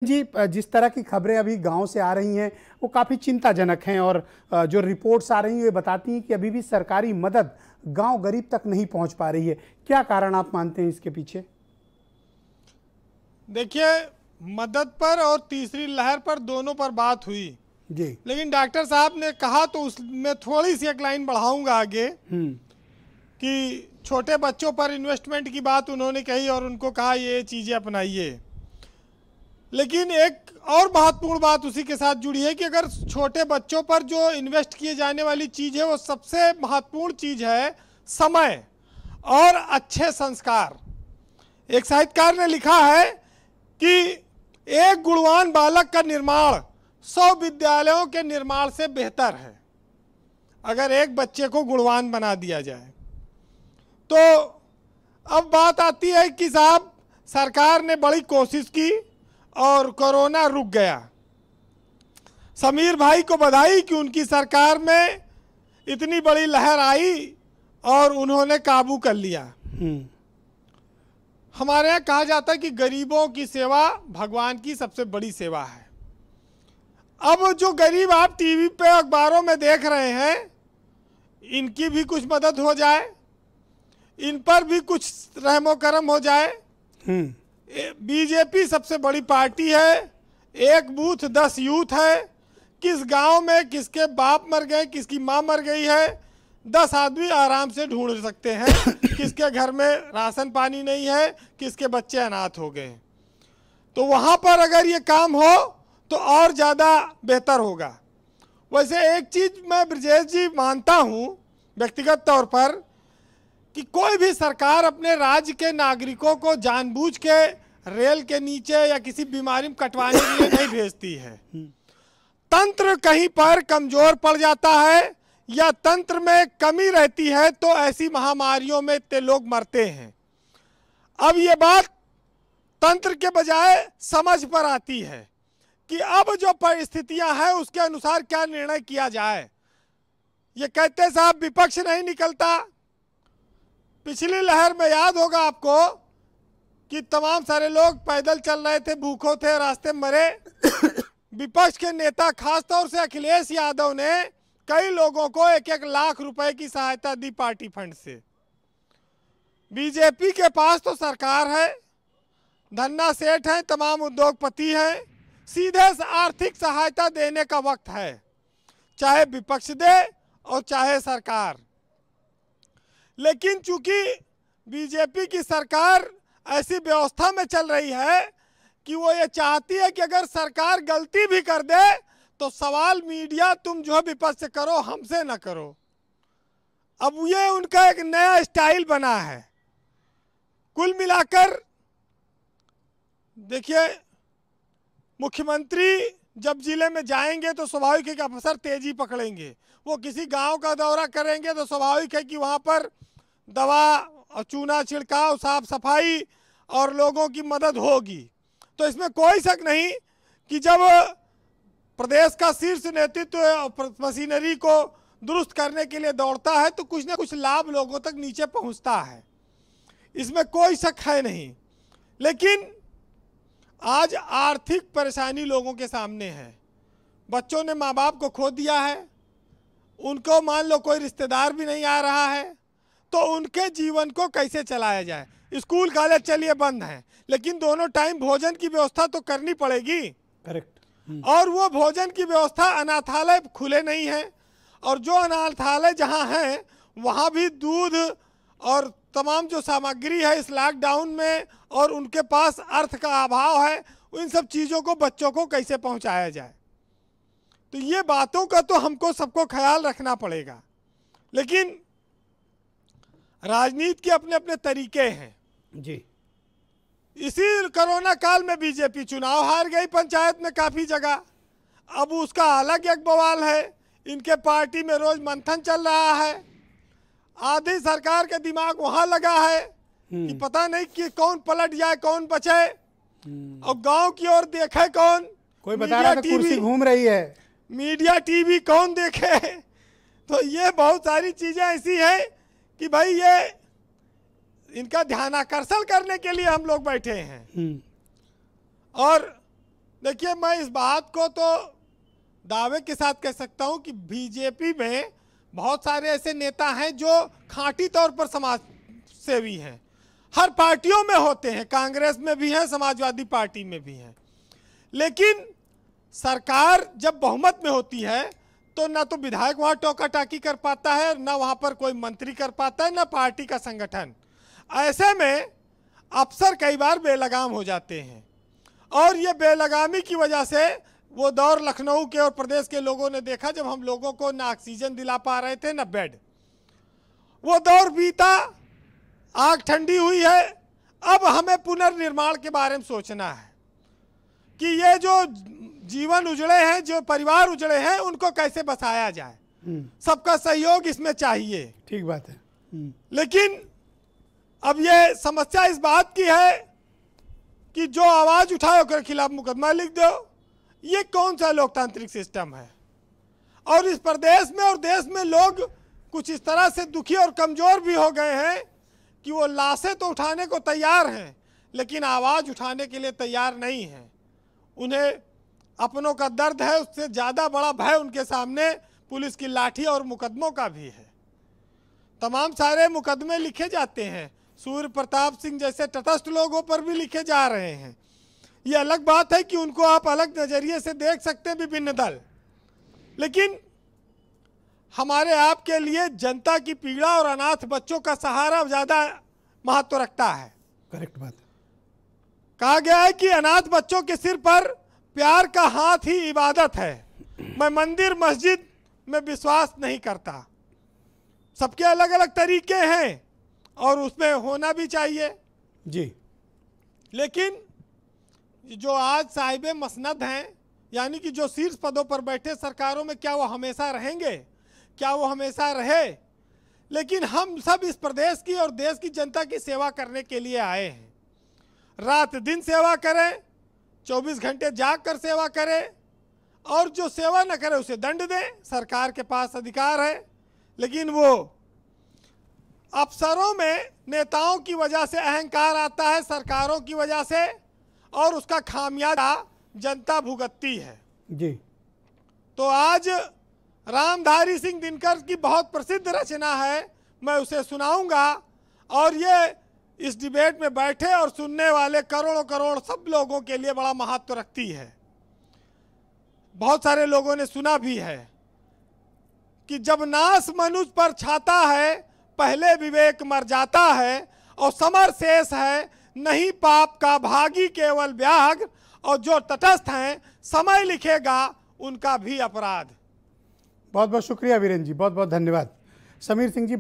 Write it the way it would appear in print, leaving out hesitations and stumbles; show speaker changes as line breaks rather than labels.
जी, जिस तरह की खबरें अभी गांव से आ रही हैं वो काफ़ी चिंताजनक हैं और जो रिपोर्ट्स आ रही हैं वे बताती हैं कि अभी भी सरकारी मदद गांव गरीब तक नहीं पहुंच पा रही है। क्या कारण आप मानते हैं इसके पीछे?
देखिए, मदद पर और तीसरी लहर पर दोनों पर बात हुई,
जी।
लेकिन डॉक्टर साहब ने कहा तो उसमें थोड़ी सी एक लाइन बढ़ाऊंगा आगे कि छोटे बच्चों पर इन्वेस्टमेंट की बात उन्होंने कही और उनको कहा ये चीज़ें अपनाइए। लेकिन एक और महत्वपूर्ण बात उसी के साथ जुड़ी है कि अगर छोटे बच्चों पर जो इन्वेस्ट किए जाने वाली चीज़ है वो सबसे महत्वपूर्ण चीज़ है समय और अच्छे संस्कार। एक साहित्यकार ने लिखा है कि एक गुणवान बालक का निर्माण 100 विद्यालयों के निर्माण से बेहतर है। अगर एक बच्चे को गुणवान बना दिया जाए तो अब बात आती है कि साहब सरकार ने बड़ी कोशिश की और कोरोना रुक गया। समीर भाई को बधाई कि उनकी सरकार में इतनी बड़ी लहर आई और उन्होंने काबू कर लिया। हमारे यहाँ कहा जाता है कि गरीबों की सेवा भगवान की सबसे बड़ी सेवा है। अब जो गरीब आप टीवी पे अखबारों में देख रहे हैं, इनकी भी कुछ मदद हो जाए, इन पर भी कुछ रहमो करम हो जाए। बीजेपी सबसे बड़ी पार्टी है, एक बूथ 10 यूथ है। किस गांव में किसके बाप मर गए, किसकी माँ मर गई है, 10 आदमी आराम से ढूंढ सकते हैं। किसके घर में राशन पानी नहीं है, किसके बच्चे अनाथ हो गए। तो वहाँ पर अगर ये काम हो तो और ज़्यादा बेहतर होगा। वैसे एक चीज़ मैं ब्रजेश जी मानता हूँ व्यक्तिगत तौर पर कि कोई भी सरकार अपने राज्य के नागरिकों को जानबूझ के रेल के नीचे या किसी बीमारी में कटवाने के लिए नहीं भेजती है। तंत्र कहीं पर कमजोर पड़ जाता है या तंत्र में कमी रहती है तो ऐसी महामारियों में इतने लोग मरते हैं। अब ये बात तंत्र के बजाय समझ पर आती है कि अब जो परिस्थितियां हैं उसके अनुसार क्या निर्णय किया जाए। ये कहते साहब विपक्ष नहीं निकलता। पिछली लहर में याद होगा आपको कि तमाम सारे लोग पैदल चल रहे थे, भूखों थे, रास्ते में मरे। विपक्ष के नेता खासतौर से अखिलेश यादव ने कई लोगों को 1-1 लाख रुपए की सहायता दी पार्टी फंड से। बीजेपी के पास तो सरकार है, धन्ना सेठ हैं, तमाम उद्योगपति हैं, सीधे आर्थिक सहायता देने का वक्त है, चाहे विपक्ष दे और चाहे सरकार। लेकिन चूंकि बीजेपी की सरकार ऐसी व्यवस्था में चल रही है कि वो ये चाहती है कि अगर सरकार गलती भी कर दे तो सवाल मीडिया तुम जो विपक्ष से करो, हमसे ना करो। अब ये उनका एक नया स्टाइल बना है। कुल मिलाकर देखिए, मुख्यमंत्री जब जिले में जाएंगे तो स्वाभाविक है कि अफसर तेजी पकड़ेंगे। वो किसी गांव का दौरा करेंगे तो स्वाभाविक है कि वहां पर दवा और चूना छिड़काव, साफ सफाई और लोगों की मदद होगी। तो इसमें कोई शक नहीं कि जब प्रदेश का शीर्ष नेतृत्व मशीनरी को दुरुस्त करने के लिए दौड़ता है तो कुछ ना कुछ लाभ लोगों तक नीचे पहुंचता है, इसमें कोई शक है नहीं। लेकिन आज आर्थिक परेशानी लोगों के सामने है। बच्चों ने माँ बाप को खो दिया है, उनको मान लो कोई रिश्तेदार भी नहीं आ रहा है, तो उनके जीवन को कैसे चलाया जाए। स्कूल कॉलेज चलिए बंद हैं, लेकिन दोनों टाइम भोजन की व्यवस्था तो करनी पड़ेगी।
करेक्ट।
और वो भोजन की व्यवस्था, अनाथालय खुले नहीं हैं, और जो अनाथालय जहाँ हैं वहाँ भी दूध और तमाम जो सामग्री है इस लॉकडाउन में और उनके पास अर्थ का अभाव है, इन सब चीज़ों को बच्चों को कैसे पहुँचाया जाए। तो ये बातों का तो हमको सबको ख्याल रखना पड़ेगा। लेकिन राजनीति के अपने अपने तरीके हैं
जी।
इसी कोरोना काल में बीजेपी चुनाव हार गई पंचायत में काफ़ी जगह। अब उसका अलग एक बवाल है, इनके पार्टी में रोज मंथन चल रहा है। आधी सरकार के दिमाग वहाँ लगा है कि पता नहीं कि कौन पलट जाए कौन बचे, और गांव की ओर देखे कौन।
कोई बता रहा था कुर्सी घूम रही है,
मीडिया टीवी कौन देखे। तो ये बहुत सारी चीज़ें ऐसी हैं कि भाई ये इनका ध्यान आकर्षण करने के लिए हम लोग बैठे हैं। और देखिए, मैं इस बात को तो दावे के साथ कह सकता हूं कि बीजेपी में बहुत सारे ऐसे नेता हैं जो खांटी तौर पर समाज सेवी हैं। हर पार्टियों में होते हैं, कांग्रेस में भी हैं, समाजवादी पार्टी में भी हैं। लेकिन सरकार जब बहुमत में होती है तो ना तो विधायक वहाँ टोका टाकी कर पाता है, ना वहाँ पर कोई मंत्री कर पाता है, ना पार्टी का संगठन। ऐसे में अफसर कई बार बेलगाम हो जाते हैं और ये बेलगामी की वजह से वो दौर लखनऊ के और प्रदेश के लोगों ने देखा जब हम लोगों को ना ऑक्सीजन दिला पा रहे थे ना बेड। वो दौर बीता, आग ठंडी हुई है। अब हमें पुनर्निर्माण के बारे में सोचना है कि ये जो जीवन उजड़े हैं, जो परिवार उजड़े हैं, उनको कैसे बसाया जाए। सबका सहयोग इसमें चाहिए।
ठीक बात है।
लेकिन अब ये समस्या इस बात की है कि जो आवाज उठाए उसके खिलाफ मुकदमा लिख दो। ये कौन सा लोकतांत्रिक सिस्टम है? और इस प्रदेश में और देश में लोग कुछ इस तरह से दुखी और कमजोर भी हो गए हैं कि वो लाशें तो उठाने को तैयार हैं लेकिन आवाज उठाने के लिए तैयार नहीं हैं। उन्हें अपनों का दर्द है, उससे ज़्यादा बड़ा भय उनके सामने पुलिस की लाठी और मुकदमों का भी है। तमाम सारे मुकदमे लिखे जाते हैं, सूर्य प्रताप सिंह जैसे तटस्थ लोगों पर भी लिखे जा रहे हैं। ये अलग बात है कि उनको आप अलग नज़रिए से देख सकते हैं, विभिन्न दल। लेकिन हमारे आपके लिए जनता की पीड़ा और अनाथ बच्चों का सहारा ज़्यादा महत्व रखता है।
करेक्ट बात।
कहा गया है कि अनाथ बच्चों के सिर पर प्यार का हाथ ही इबादत है। मैं मंदिर मस्जिद में विश्वास नहीं करता। सबके अलग अलग तरीके हैं और उसमें होना भी चाहिए
जी।
लेकिन जो आज साहिब मसनद हैं, यानी कि जो शीर्ष पदों पर बैठे सरकारों में, क्या वो हमेशा रहेंगे? क्या वो हमेशा रहे? लेकिन हम सब इस प्रदेश की और देश की जनता की सेवा करने के लिए आए हैं। रात दिन सेवा करें, 24 घंटे जाग कर सेवा करें, और जो सेवा न करे उसे दंड दें। सरकार के पास अधिकार है। लेकिन वो अफसरों में नेताओं की वजह से अहंकार आता है, सरकारों की वजह से, और उसका खामियाजा जनता भुगतती है
जी।
तो आज रामधारी सिंह दिनकर की बहुत प्रसिद्ध रचना है, मैं उसे सुनाऊंगा और ये इस डिबेट में बैठे और सुनने वाले करोड़ों करोड़ सब लोगों के लिए बड़ा महत्व रखती है। बहुत सारे लोगों ने सुना भी है कि जब नाश मनुष्य पर छाता है, पहले विवेक मर जाता है, और समर शेष है नहीं पाप का भागी केवल व्याघ्र, और जो तटस्थ हैं समय लिखेगा उनका भी अपराध।
बहुत बहुत शुक्रिया वीरेंद्र जी, बहुत बहुत धन्यवाद। समीर सिंह जी।